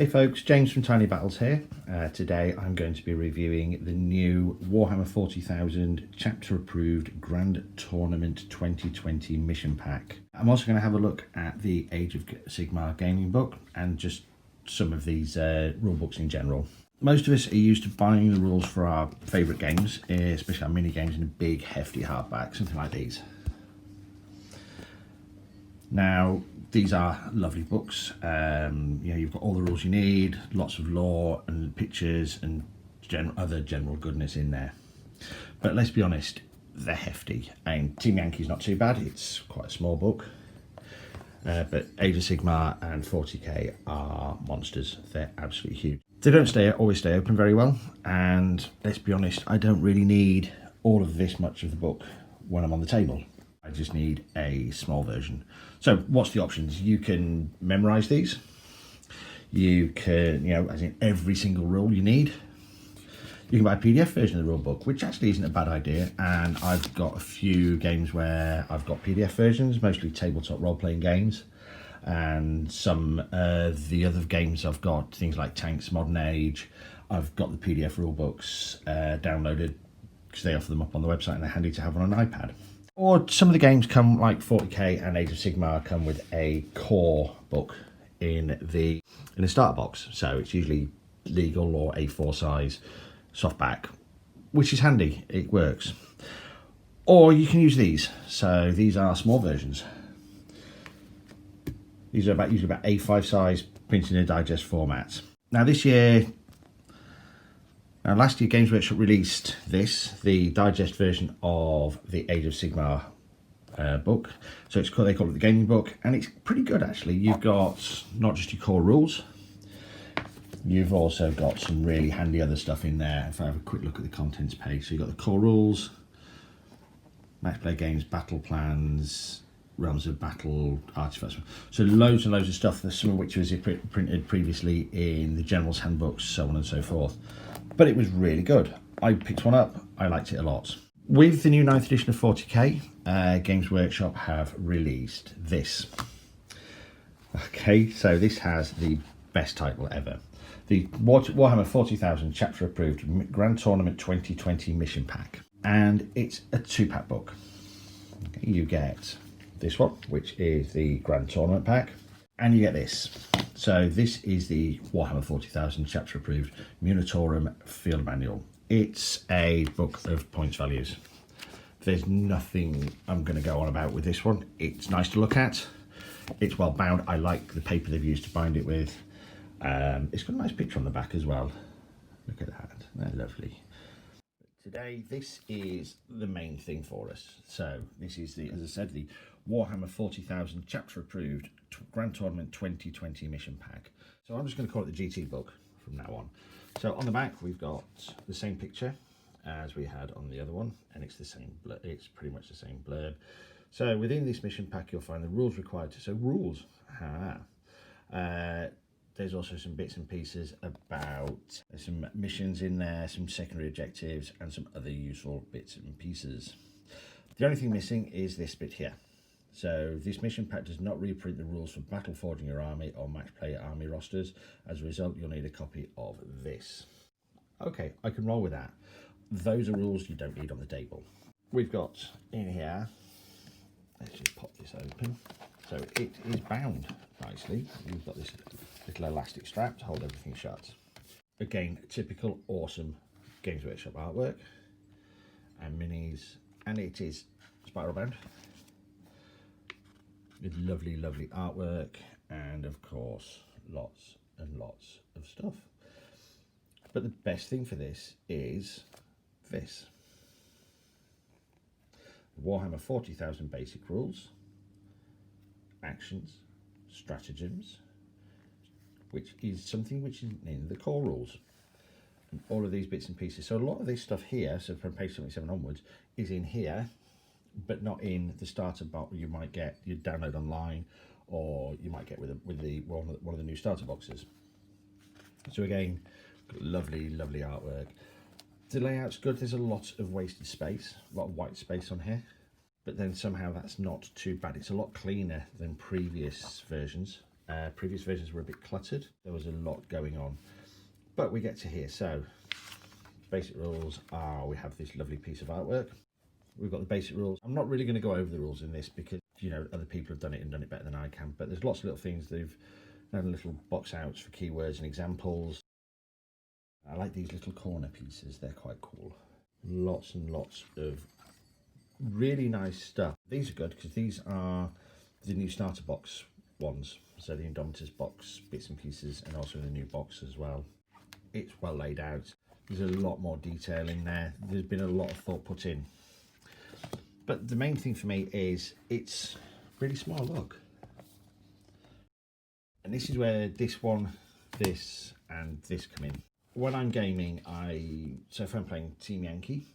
Hey folks, James from Tiny Battles here. Today I'm going to be reviewing the new Warhammer 40,000 chapter approved Grand Tournament 2020 mission pack. I'm also going to have a look at the Age of Sigmar gaming book and just some of these rule books in general. Most of us are used to buying the rules for our favourite games, especially our mini games in a big hefty hardback, something like these. Now, these are lovely books. You've got all the rules you need, lots of lore and pictures and other general goodness in there. But let's be honest, they're hefty. And Team Yankee is not too bad. It's quite a small book. But Age of Sigmar and 40k are monsters. They're absolutely huge. They don't always stay open very well. And let's be honest, I don't really need all of this much of the book when I'm on the table. I just need a small version. So what's the options? You can memorize these. You can, as in every single rule you need. You can buy a PDF version of the rule book, which actually isn't a bad idea. And I've got a few games where I've got PDF versions, mostly tabletop role-playing games. And some of the other games I've got, things like Tanks, Modern Age. I've got the PDF rule books downloaded because they offer them up on the website and they're handy to have on an iPad. Or some of the games come, like 40k and Age of Sigmar, come with a core book in the starter box. So it's usually legal or A4 size softback, which is handy. It works. Or you can use these. So these are small versions. These are usually about A5 size, printed in a digest format. Now last year Games Workshop released the digest version of the Age of Sigmar book. So they call it the gaming book, and it's pretty good actually. You've got not just your core rules, you've also got some really handy other stuff in there. If I have a quick look at the contents page, so you've got the core rules, match play games, battle plans, realms of battle, artifacts. So loads and loads of stuff, some of which was printed previously in the General's Handbooks, so on and so forth. But it was really good. I picked one up. I liked it a lot. With the new 9th edition of 40k, Games Workshop have released this. Okay, so this has the best title ever. The Warhammer 40,000 chapter approved Grand Tournament 2020 mission pack. And it's a 2-pack book. Okay, you get this one, which is the Grand Tournament pack. And you get this. So this is the Warhammer 40,000 chapter approved Munitorum Field Manual. It's a book of points values. There's nothing I'm going to go on about with this one. It's nice to look at. It's well bound. I like the paper they've used to bind it with. It's got a nice picture on the back as well. Look at that. They're lovely. Today, this is the main thing for us. So this is as I said, the Warhammer 40,000 chapter approved Grand Tournament 2020 mission pack. So I'm just going to call it the GT book from now on. So on the back, we've got the same picture as we had on the other one, and it's the same. It's pretty much the same blurb. So within this mission pack, you'll find the rules required. So rules. There's also some bits and pieces about some missions in there, some secondary objectives, and some other useful bits and pieces. The only thing missing is this bit here. So this mission pack does not reprint the rules for battle forging your army or match play army rosters. As a result, you'll need a copy of this. Okay, I can roll with that. Those are rules you don't need on the table. We've got in here, let's just pop this open. So it is bound nicely. We've got this little elastic strap to hold everything shut. Again, typical awesome Games Workshop artwork and minis, and it is spiral bound with lovely, lovely artwork and of course lots and lots of stuff. But the best thing for this is this. Warhammer 40,000 basic rules, actions, stratagems, which is something which is in the core rules, and all of these bits and pieces. So a lot of this stuff here, so from page 77 onwards, is in here, but not in the starter box you might get, you download online, or you might get with one of the new starter boxes. So again, lovely, lovely artwork. The layout's good. There's a lot of wasted space, a lot of white space on here. but then somehow that's not too bad. It's a lot cleaner than previous versions. Previous versions were a bit cluttered. There was a lot going on, but we get to here. So basic rules are, we have this lovely piece of artwork. We've got the basic rules. I'm not really going to go over the rules in this because, you know, other people have done it and done it better than I can, but there's lots of little things. They've done little box outs for keywords and examples. I like these little corner pieces. They're quite cool. Lots and lots of really nice stuff. These are good because these are the new starter box ones. So the Indomitus box bits and pieces, and also the new box as well. It's well laid out. There's a lot more detail in there. There's been a lot of thought put in. But the main thing for me is it's really small, look. And this is where this one, this and this come in. When I'm gaming, so if I'm playing Team Yankee,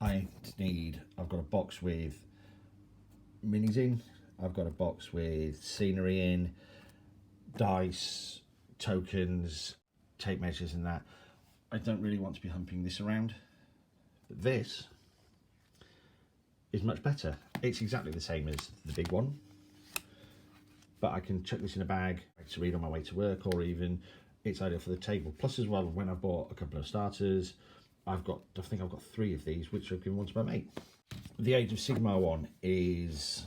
I've got a box with minis in, I've got a box with scenery in, dice, tokens, tape measures and that. I don't really want to be humping this around. But this is much better. It's exactly the same as the big one, but I can chuck this in a bag to read on my way to work, or even it's ideal for the table. Plus as well, when I bought a couple of starters, I think I've got 3 of these, which I've given one to my mate. The Age of Sigmar one is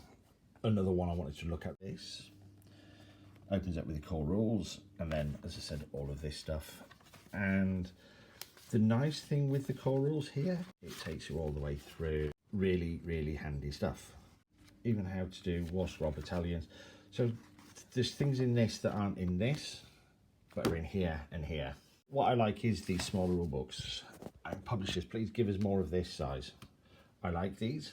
another one I wanted to look at. This opens up with the core rules, and then, as I said, all of this stuff. And the nice thing with the core rules here, it takes you all the way through. Really, really handy stuff. Even how to do war scroll battalions. So there's things in this that aren't in this, but are in here and here. What I like is these smaller rule books. And publishers, please give us more of this size. I like these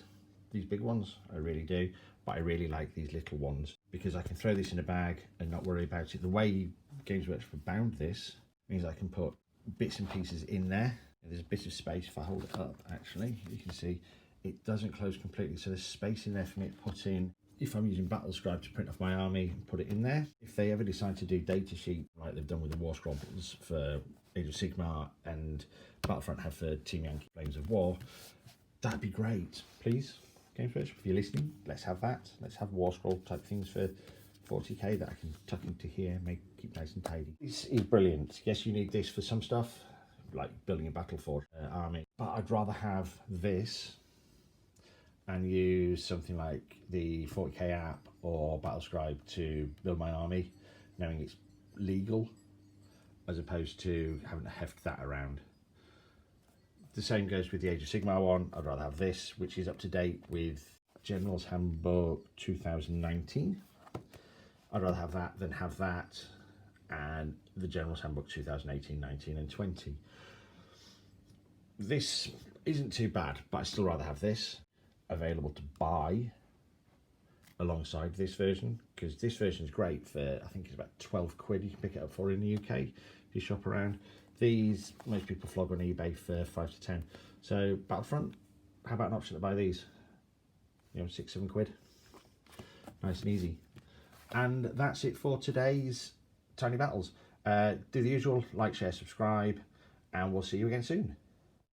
big ones, I really do, but I really like these little ones because I can throw this in a bag and not worry about it. The way Games Workshop have bound this means I can put bits and pieces in there. There's a bit of space. If I hold it up, actually, you can see it doesn't close completely, so there's space in there for me to put in. If I'm using Battlescribe to print off my army and put it in there, if they ever decide to do data sheet like they've done with the War Scrolls for Age of Sigmar and Battlefront have for Team Yankee Flames of War, that'd be great. Please, Games Workshop, if you're listening, let's have that. Let's have War Scroll type things for 40k that I can tuck into here, keep nice and tidy. This is brilliant. Yes, you need this for some stuff, like building a Battleford army, but I'd rather have this and use something like the 40k app or Battlescribe to build my army, knowing it's legal, as opposed to having to heft that around. The same goes with the Age of Sigmar one. I'd rather have this, which is up to date with General's Handbook 2019. I'd rather have that than have that and the General's Handbook 2018, 19 and 20. This isn't too bad, but I'd still rather have this available to buy alongside this version, because this version is great for, I think it's about 12 quid you can pick it up for in the UK if you shop around. These most people flog on eBay for 5 to 10. So Battlefront, how about an option to buy these? You know, 6-7 quid, nice and easy. And that's it for today's Tiny Battles. Do the usual, like, share, subscribe, and we'll see you again soon.